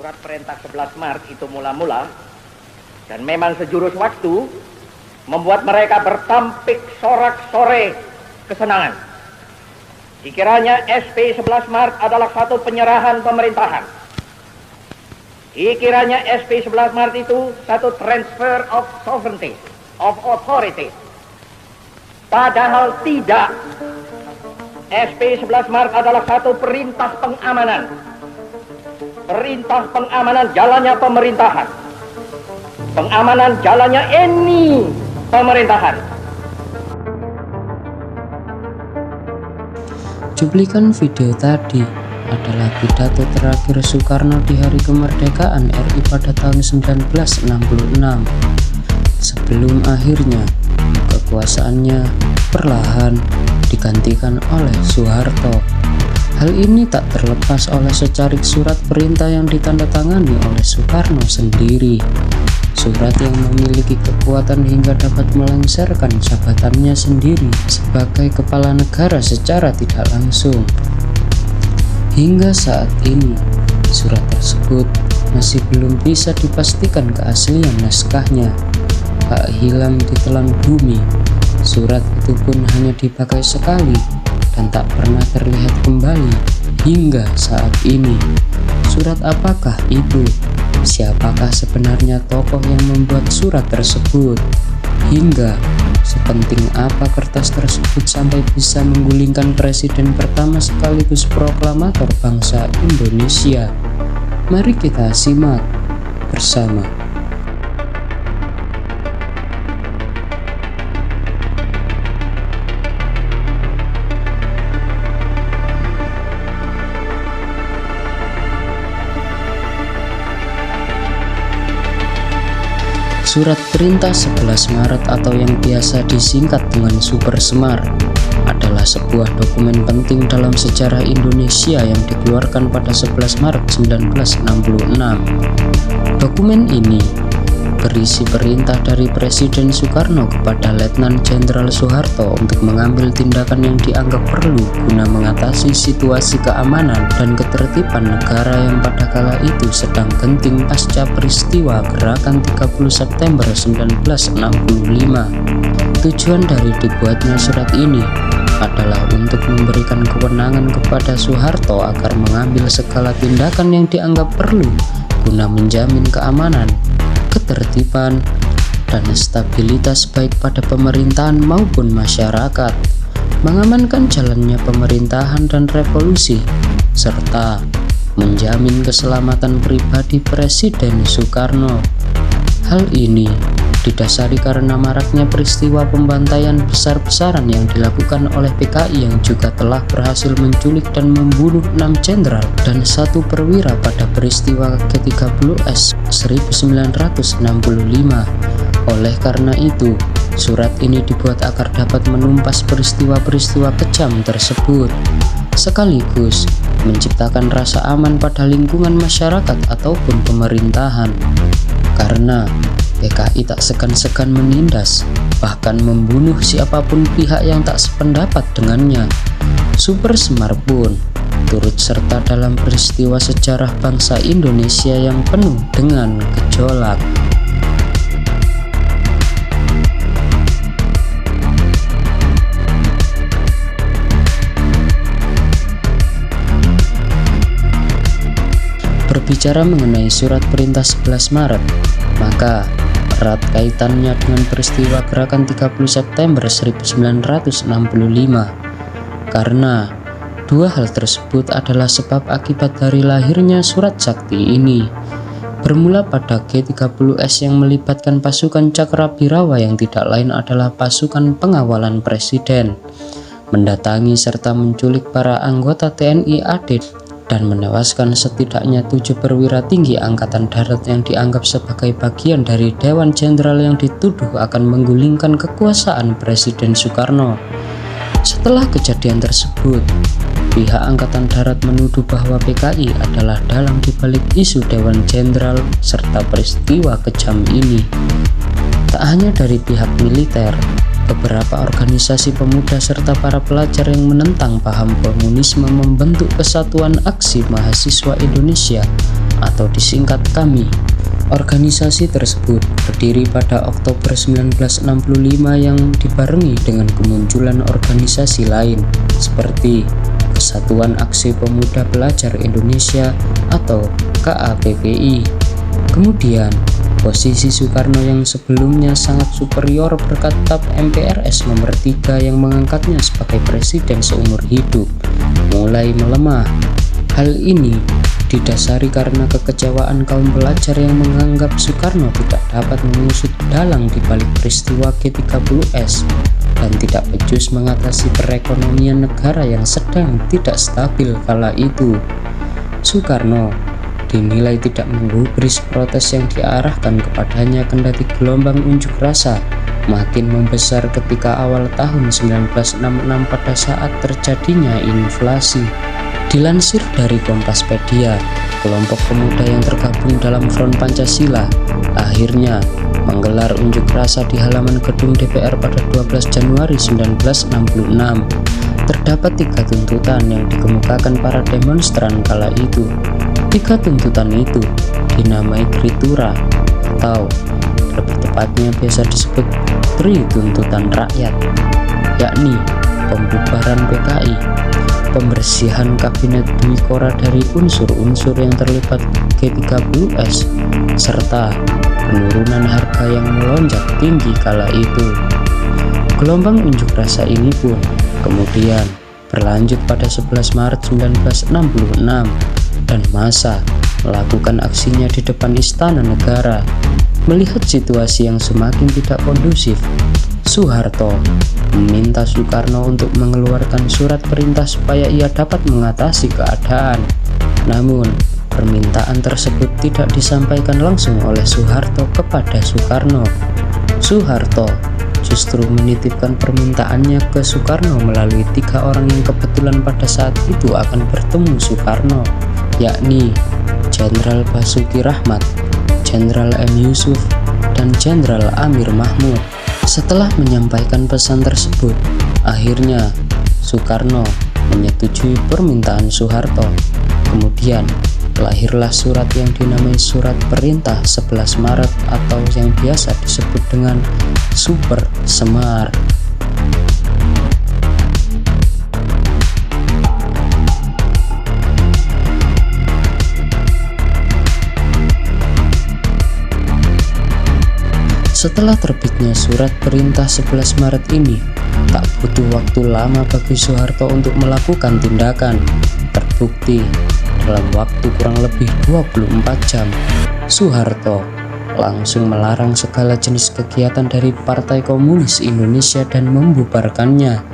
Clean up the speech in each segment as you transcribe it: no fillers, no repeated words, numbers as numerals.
Surat perintah 11 Maret itu mula-mula dan memang sejurus waktu membuat mereka bertampik sorak-sore kesenangan. Dikiranya SP 11 Maret adalah satu penyerahan pemerintahan. Dikiranya SP 11 Maret itu satu transfer of sovereignty, of authority. Padahal tidak. SP 11 Maret adalah satu perintah pengamanan. Perintah pengamanan jalannya pemerintahan. Pengamanan jalannya ini pemerintahan. Cuplikan video tadi adalah pidato terakhir Soekarno di hari kemerdekaan RI pada tahun 1966 sebelum akhirnya kekuasaannya perlahan digantikan oleh Soeharto. Hal ini tak terlepas oleh secarik surat perintah yang ditandatangani oleh Soekarno sendiri. Surat yang memiliki kekuatan hingga dapat melengsarkan jabatannya sendiri sebagai kepala negara secara tidak langsung. Hingga saat ini, surat tersebut masih belum bisa dipastikan keaslian naskahnya. Tak hilang di telan bumi, surat itu pun hanya dipakai sekali dan tak pernah terlihat kembali hingga saat ini. Surat apakah itu? Siapakah sebenarnya tokoh yang membuat surat tersebut? Hingga sepenting apa kertas tersebut sampai bisa menggulingkan presiden pertama sekaligus proklamator bangsa Indonesia? Mari kita simak bersama. Surat Perintah 11 Maret atau yang biasa disingkat dengan Super Semar adalah sebuah dokumen penting dalam sejarah Indonesia yang dikeluarkan pada 11 Maret 1966. Dokumen ini berisi perintah dari Presiden Soekarno kepada Letnan Jenderal Soeharto untuk mengambil tindakan yang dianggap perlu guna mengatasi situasi keamanan dan ketertiban negara yang pada kala itu sedang genting pasca peristiwa Gerakan 30 September 1965. Tujuan dari dibuatnya surat ini adalah untuk memberikan kewenangan kepada Soeharto agar mengambil segala tindakan yang dianggap perlu guna menjamin keamanan, ketertiban, dan stabilitas baik pada pemerintahan maupun masyarakat, mengamankan jalannya pemerintahan dan revolusi, serta menjamin keselamatan pribadi Presiden Soekarno. Hal ini didasari karena maraknya peristiwa pembantaian besar-besaran yang dilakukan oleh PKI yang juga telah berhasil menculik dan membunuh 6 jenderal dan 1 perwira pada peristiwa G30S 1965. Oleh karena itu, surat ini dibuat agar dapat menumpas peristiwa-peristiwa kejam tersebut, sekaligus menciptakan rasa aman pada lingkungan masyarakat ataupun pemerintahan. Karena PKI tak segan-segan menindas, bahkan membunuh siapapun pihak yang tak sependapat dengannya. Super Semar pun turut serta dalam peristiwa sejarah bangsa Indonesia yang penuh dengan gejolak. Berbicara mengenai surat perintah 11 Maret, maka erat kaitannya dengan peristiwa Gerakan 30 September 1965 karena dua hal tersebut adalah sebab akibat dari lahirnya surat sakti ini. Bermula pada G30S yang melibatkan pasukan Cakrabirawa yang tidak lain adalah pasukan pengawalan presiden, mendatangi serta menculik para anggota TNI AD dan menewaskan setidaknya 7 perwira tinggi Angkatan Darat yang dianggap sebagai bagian dari Dewan Jenderal yang dituduh akan menggulingkan kekuasaan Presiden Soekarno. Setelah kejadian tersebut, pihak Angkatan Darat menuduh bahwa PKI adalah dalang dibalik isu Dewan Jenderal serta peristiwa kejam ini. Tak hanya dari pihak militer, beberapa organisasi pemuda serta para pelajar yang menentang paham komunisme membentuk Kesatuan Aksi Mahasiswa Indonesia atau disingkat KAMI. Organisasi tersebut berdiri pada Oktober 1965 yang dibarengi dengan kemunculan organisasi lain seperti Kesatuan Aksi Pemuda Pelajar Indonesia atau KAPPI. Kemudian, posisi Soekarno yang sebelumnya sangat superior berkat TAP MPRS nomor 3 yang mengangkatnya sebagai presiden seumur hidup mulai melemah. Hal ini didasari karena kekecewaan kaum pelajar yang menganggap Soekarno tidak dapat mengusut dalang di balik peristiwa G30S dan tidak becus mengatasi perekonomian negara yang sedang tidak stabil kala itu. Soekarno dinilai tidak menggubris protes yang diarahkan kepadanya, kendati gelombang unjuk rasa makin membesar ketika awal tahun 1966 pada saat terjadinya inflasi. Dilansir dari Kompaspedia, kelompok pemuda yang tergabung dalam Front Pancasila akhirnya menggelar unjuk rasa di halaman gedung DPR pada 12 Januari 1966. Terdapat 3 tuntutan yang dikemukakan para demonstran kala itu. 3 tuntutan itu dinamai Tritura atau lebih tepatnya biasa disebut Tri Tuntutan Rakyat, yakni pembubaran PKI, pembersihan kabinet Dwi Kora dari unsur-unsur yang terlibat G30S, serta penurunan harga yang melonjak tinggi kala itu. Gelombang unjuk rasa ini pun kemudian berlanjut pada 11 Maret 1966 dan massa melakukan aksinya di depan Istana Negara. Melihat situasi yang semakin tidak kondusif, Soeharto meminta Soekarno untuk mengeluarkan surat perintah supaya ia dapat mengatasi keadaan. Namun, permintaan tersebut tidak disampaikan langsung oleh Soeharto kepada Soekarno. Soeharto justru menitipkan permintaannya ke Soekarno melalui 3 orang yang kebetulan pada saat itu akan bertemu Soekarno, yakni Jenderal Basuki Rahmat, Jenderal M. Yusuf, dan Jenderal Amir Mahmud. Setelah menyampaikan pesan tersebut, akhirnya Soekarno menyetujui permintaan Soeharto. Kemudian lahirlah surat yang dinamai Surat Perintah 11 Maret atau yang biasa disebut dengan Super Semar. Setelah terbitnya Surat Perintah 11 Maret ini, tak butuh waktu lama bagi Soeharto untuk melakukan tindakan. Terbukti dalam waktu kurang lebih 24 jam, Soeharto langsung melarang segala jenis kegiatan dari Partai Komunis Indonesia dan membubarkannya.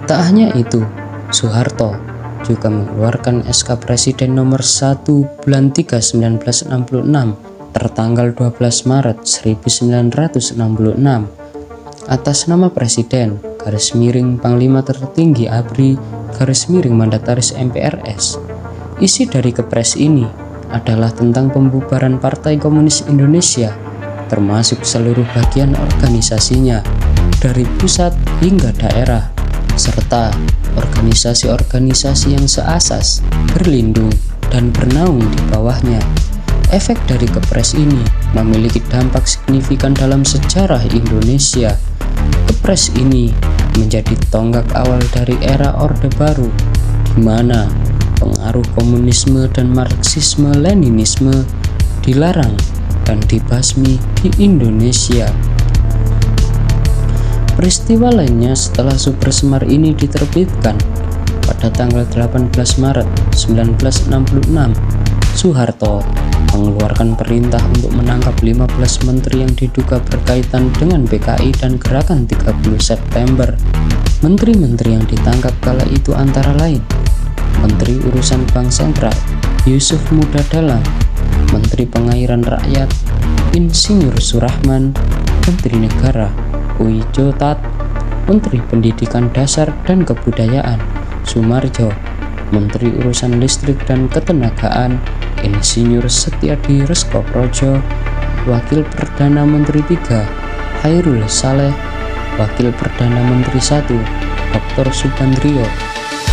Tak hanya itu, Soeharto juga mengeluarkan SK Presiden nomor 1 bulan 3 1966 tertanggal 12 Maret 1966 atas nama Presiden Panglima Tertinggi ABRI Mandataris MPRS. Isi dari kepres ini adalah tentang pembubaran Partai Komunis Indonesia, termasuk seluruh bagian organisasinya dari pusat hingga daerah, serta organisasi-organisasi yang seasas, berlindung, dan bernaung di bawahnya. Efek dari kepres ini memiliki dampak signifikan dalam sejarah Indonesia. Kepres ini menjadi tonggak awal dari era Orde Baru, di mana pengaruh komunisme dan Marxisme-Leninisme dilarang dan dibasmi di Indonesia. Peristiwa lainnya setelah Super Semar ini diterbitkan pada tanggal 18 Maret 1966, Soeharto mengeluarkan perintah untuk menangkap 15 menteri yang diduga berkaitan dengan PKI dan Gerakan 30 September. Menteri-menteri yang ditangkap kala itu antara lain Menteri Urusan Bank Sentral Yusuf Muda Dalam, Menteri Pengairan Rakyat Insinyur Surahman, Menteri Negara Uijo Tat, Menteri Pendidikan Dasar dan Kebudayaan Sumarjo, Menteri Urusan Listrik dan Ketenagaan Insinyur Setiadi Resko Projo, Wakil Perdana Menteri 3 Hairul Saleh, Wakil Perdana Menteri 1 Dr. Subandrio,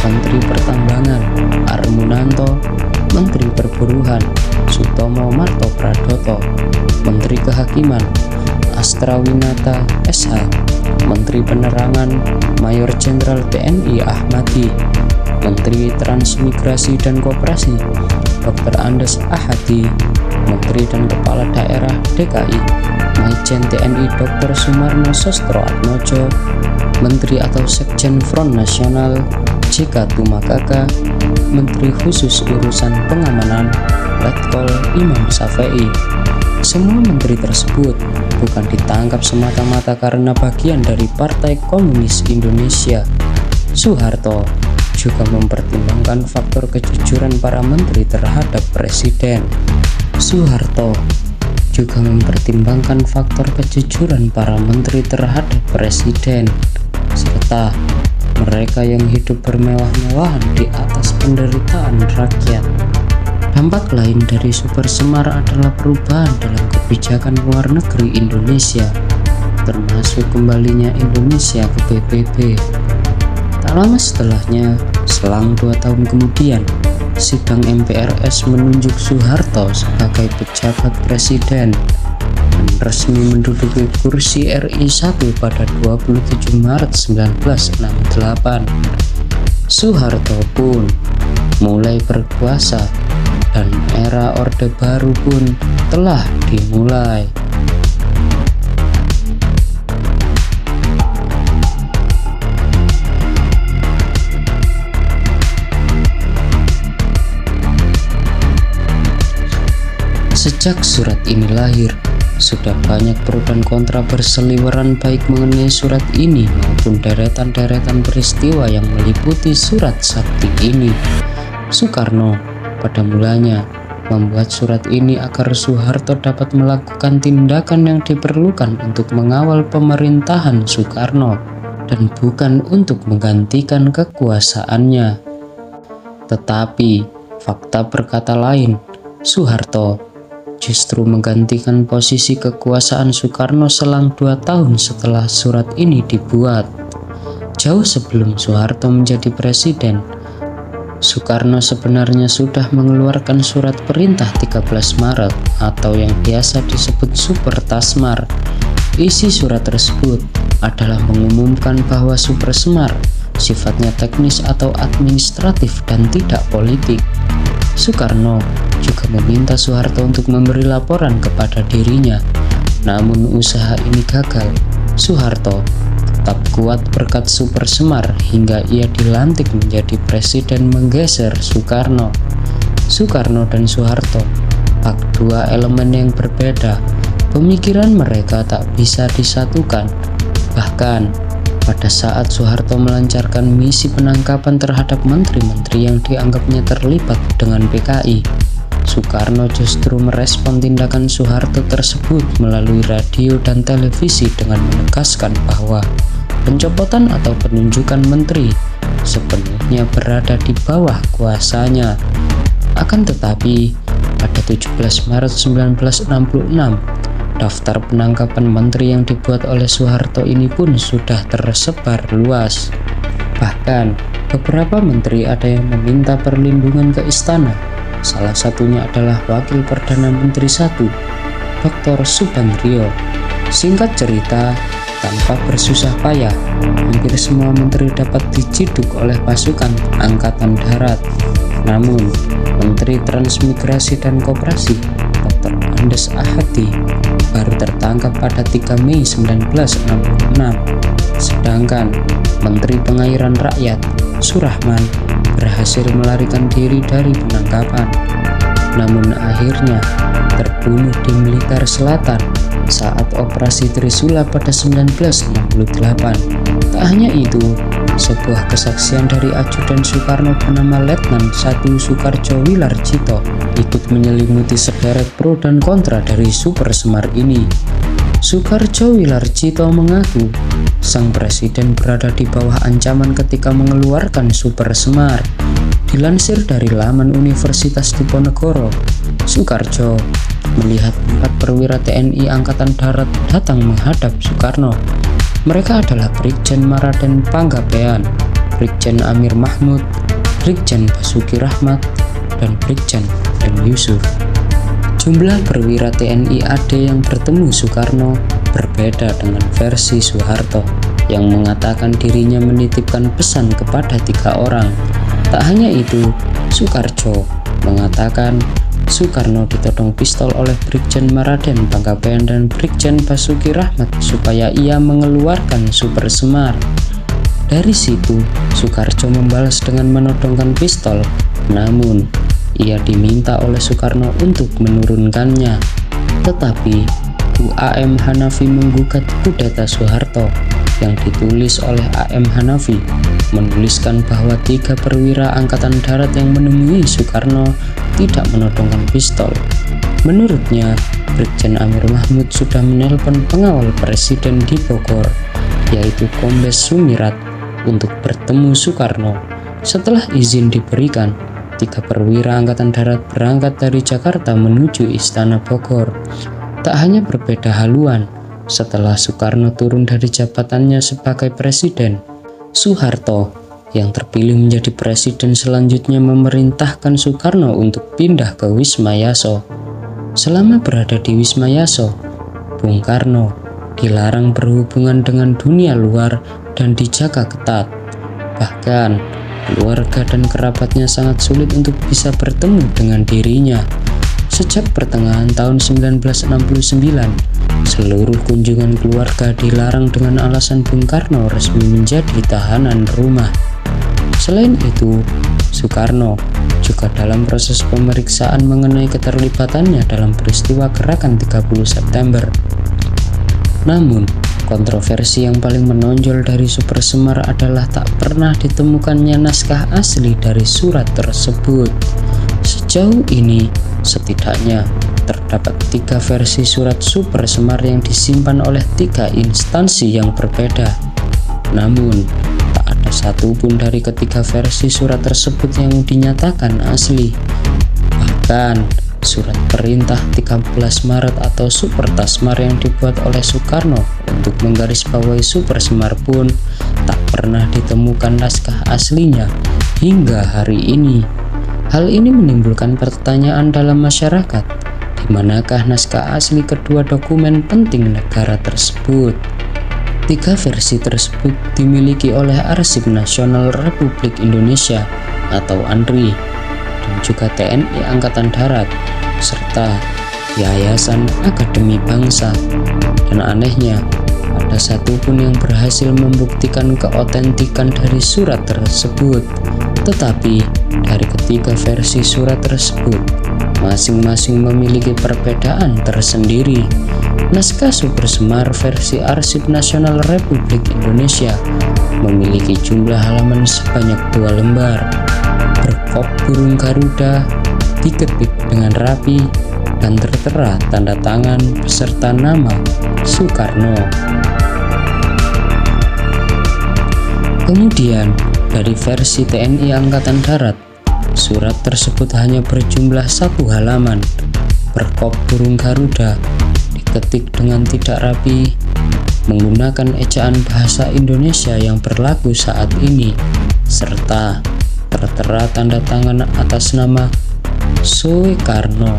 Menteri Pertambangan Armunanto, Menteri Perburuhan Sutomo Marto Pradoto, Menteri Kehakiman Astra Winata SH, Menteri Penerangan Mayor Jenderal TNI Ahmadi, Menteri Transmigrasi dan Koperasi Dr. Andes Ahadi, Menteri dan Kepala Daerah DKI Maijen TNI Dr. Sumarno Sostro Atmojo, Menteri atau Sekjen Front Nasional JK Tumakaka, Menteri Khusus Urusan Pengamanan Letkol Imam Safei. Semua menteri tersebut bukan ditangkap semata-mata karena bagian dari Partai Komunis Indonesia. Soeharto juga mempertimbangkan faktor kejujuran para menteri terhadap presiden. Soeharto juga mempertimbangkan faktor kejujuran para menteri terhadap presiden, serta mereka yang hidup bermewah-mewahan di atas penderitaan rakyat. Dampak lain dari Super Semar adalah perubahan dalam kebijakan luar negeri Indonesia, termasuk kembalinya Indonesia ke PBB. Tak lama setelahnya, selang 2 tahun kemudian, sidang MPRS menunjuk Soeharto sebagai pejabat presiden dan resmi menduduki kursi RI 1 pada 27 Maret 1968. Soeharto pun mulai berkuasa dan era Orde Baru pun telah dimulai. Sejak surat ini lahir, sudah banyak pro dan kontra berseliweran baik mengenai surat ini maupun deretan-deretan peristiwa yang meliputi surat sakti ini. Soekarno pada mulanya membuat surat ini agar Soeharto dapat melakukan tindakan yang diperlukan untuk mengawal pemerintahan Soekarno dan bukan untuk menggantikan kekuasaannya. Tetapi fakta berkata lain. Soeharto justru menggantikan posisi kekuasaan Soekarno selang 2 tahun setelah surat ini dibuat. Jauh sebelum Soeharto menjadi presiden, Soekarno sebenarnya sudah mengeluarkan surat perintah 13 Maret atau yang biasa disebut Super Tasmar. Isi surat tersebut adalah mengumumkan bahwa Super Semar sifatnya teknis atau administratif dan tidak politik. Soekarno juga meminta Soeharto untuk memberi laporan kepada dirinya. Namun usaha ini gagal. Soeharto tetap kuat berkat Super Semar hingga ia dilantik menjadi presiden menggeser Soekarno. Soekarno dan Soeharto bak dua elemen yang berbeda. Pemikiran mereka tak bisa disatukan. Bahkan pada saat Soeharto melancarkan misi penangkapan terhadap menteri-menteri yang dianggapnya terlibat dengan PKI, Soekarno justru merespon tindakan Soeharto tersebut melalui radio dan televisi dengan menegaskan bahwa pencopotan atau penunjukan menteri sepenuhnya berada di bawah kuasanya. Akan tetapi, pada 17 Maret 1966, daftar penangkapan menteri yang dibuat oleh Soeharto ini pun sudah tersebar luas. Bahkan, beberapa menteri ada yang meminta perlindungan ke istana. Salah satunya adalah Wakil Perdana Menteri I, Dr. Subandrio. Singkat cerita, tanpa bersusah payah, hampir semua menteri dapat diciduk oleh pasukan Angkatan Darat. Namun, Menteri Transmigrasi dan Koperasi, Dr. Andes Ahadi, baru tertangkap pada 3 Mei 1966. Sedangkan Menteri Pengairan Rakyat, Surahman, berhasil melarikan diri dari penangkapan. Namun akhirnya terbunuh di Blitar Selatan saat operasi Trisula pada 1968. Tak hanya itu, sebuah kesaksian dari ajudan Soekarno bernama Letnan 1 Soekarjo Wilarjito ikut menyelimuti sederet pro dan kontra dari Super Semar ini. Soekarjo Wilarjito mengaku sang presiden berada di bawah ancaman ketika mengeluarkan Super Semar. Dilansir dari laman Universitas Diponegoro, Soekarjo melihat 4 perwira TNI Angkatan Darat datang menghadap Soekarno. Mereka adalah Brigjen Maraden Panggabean, Brigjen Amir Mahmud, Brigjen Basuki Rahmat, dan Brigjen M. Yusuf. Jumlah perwira TNI AD yang bertemu Soekarno berbeda dengan versi Soeharto yang mengatakan dirinya menitipkan pesan kepada 3 orang. Tak hanya itu, Soekarjo mengatakan Soekarno ditodong pistol oleh Brigjen Maraden Panggabean dan Brigjen Basuki Rahmat supaya ia mengeluarkan Super Semar. Dari situ, Soekarjo membalas dengan menodongkan pistol, namun ia diminta oleh Soekarno untuk menurunkannya. Tetapi AM Hanafi menggugat kudeta Soeharto yang ditulis oleh AM Hanafi menuliskan bahwa 3 perwira angkatan darat yang menemui Soekarno tidak menodongkan pistol. Menurutnya, Brigjen Amir Mahmud sudah menelpon pengawal presiden di Bogor, yaitu Kombes Sumirat, untuk bertemu Soekarno. Setelah izin diberikan, 3 perwira angkatan darat berangkat dari Jakarta menuju Istana Bogor. Tak hanya berbeda haluan, setelah Soekarno turun dari jabatannya sebagai presiden, Soeharto yang terpilih menjadi presiden selanjutnya memerintahkan Soekarno untuk pindah ke Wisma Yaso. Selama berada di Wisma Yaso, Bung Karno dilarang berhubungan dengan dunia luar dan dijaga ketat. Bahkan keluarga dan kerabatnya sangat sulit untuk bisa bertemu dengan dirinya. Sejak pertengahan tahun 1969, seluruh kunjungan keluarga dilarang dengan alasan Bung Karno resmi menjadi tahanan rumah. Selain itu, Soekarno juga dalam proses pemeriksaan mengenai keterlibatannya dalam peristiwa Gerakan 30 September. Namun, kontroversi yang paling menonjol dari Super Semar adalah tak pernah ditemukannya naskah asli dari surat tersebut. Sejauh ini, setidaknya terdapat 3 versi surat Super Semar yang disimpan oleh 3 instansi yang berbeda. Namun, tak ada satupun dari ketiga versi surat tersebut yang dinyatakan asli. Bahkan, surat perintah 13 Maret atau Super Tasmar yang dibuat oleh Soekarno untuk menggarisbawahi Super Semar pun tak pernah ditemukan naskah aslinya hingga hari ini. Hal ini menimbulkan pertanyaan dalam masyarakat, di manakah naskah asli kedua dokumen penting negara tersebut? 3 versi tersebut dimiliki oleh Arsip Nasional Republik Indonesia atau ANRI dan juga TNI Angkatan Darat serta Yayasan Akademi Bangsa. Dan anehnya, ada satupun yang berhasil membuktikan keotentikan dari surat tersebut. Tetapi dari ketiga versi surat tersebut, masing-masing memiliki perbedaan tersendiri. Naskah Super Semar versi Arsip Nasional Republik Indonesia memiliki jumlah halaman sebanyak 2 lembar. Berkop burung Garuda diketik dengan rapi dan tertera tanda tangan beserta nama Soekarno. Kemudian dari versi TNI Angkatan Darat, surat tersebut hanya berjumlah 1 halaman. Berkop burung Garuda diketik dengan tidak rapi, menggunakan ejaan bahasa Indonesia yang berlaku saat ini, serta tertera tanda tangan atas nama Soekarno.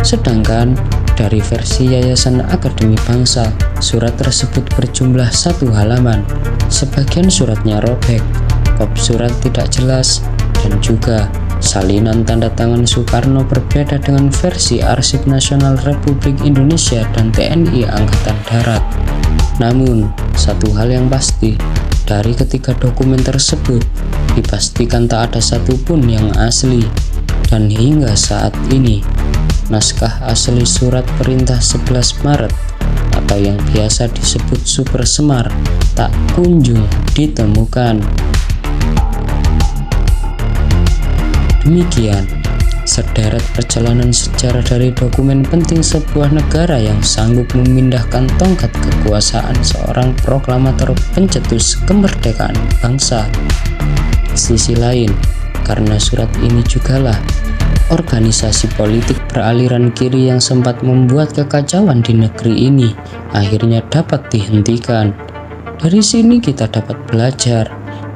Sedangkan dari versi Yayasan Akademi Bangsa, surat tersebut berjumlah 1 halaman. Sebagian suratnya robek, kop surat tidak jelas, dan juga salinan tanda tangan Soekarno berbeda dengan versi Arsip Nasional Republik Indonesia dan TNI Angkatan Darat. Namun, satu hal yang pasti, dari ketiga dokumen tersebut dipastikan tak ada satupun yang asli. Dan hingga saat ini, naskah asli surat perintah 11 Maret atau yang biasa disebut Super Semar tak kunjung ditemukan. Demikian sederet perjalanan sejarah dari dokumen penting sebuah negara yang sanggup memindahkan tongkat kekuasaan seorang proklamator pencetus kemerdekaan bangsa. Di sisi lain, karena surat ini jugalah organisasi politik beraliran kiri yang sempat membuat kekacauan di negeri ini akhirnya dapat dihentikan. Dari sini kita dapat belajar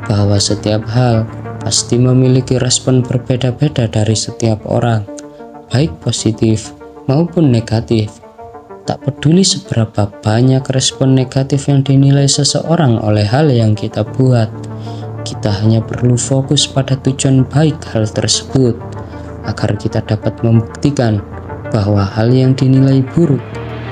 bahwa setiap hal pasti memiliki respon berbeda-beda dari setiap orang, baik positif maupun negatif. Tak peduli seberapa banyak respon negatif yang dinilai seseorang oleh hal yang kita buat, kita hanya perlu fokus pada tujuan baik hal tersebut, agar kita dapat membuktikan bahwa hal yang dinilai buruk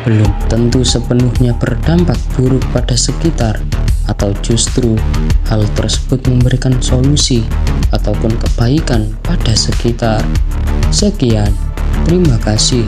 belum tentu sepenuhnya berdampak buruk pada sekitar, atau justru hal tersebut memberikan solusi ataupun kebaikan pada sekitar. Sekian, terima kasih.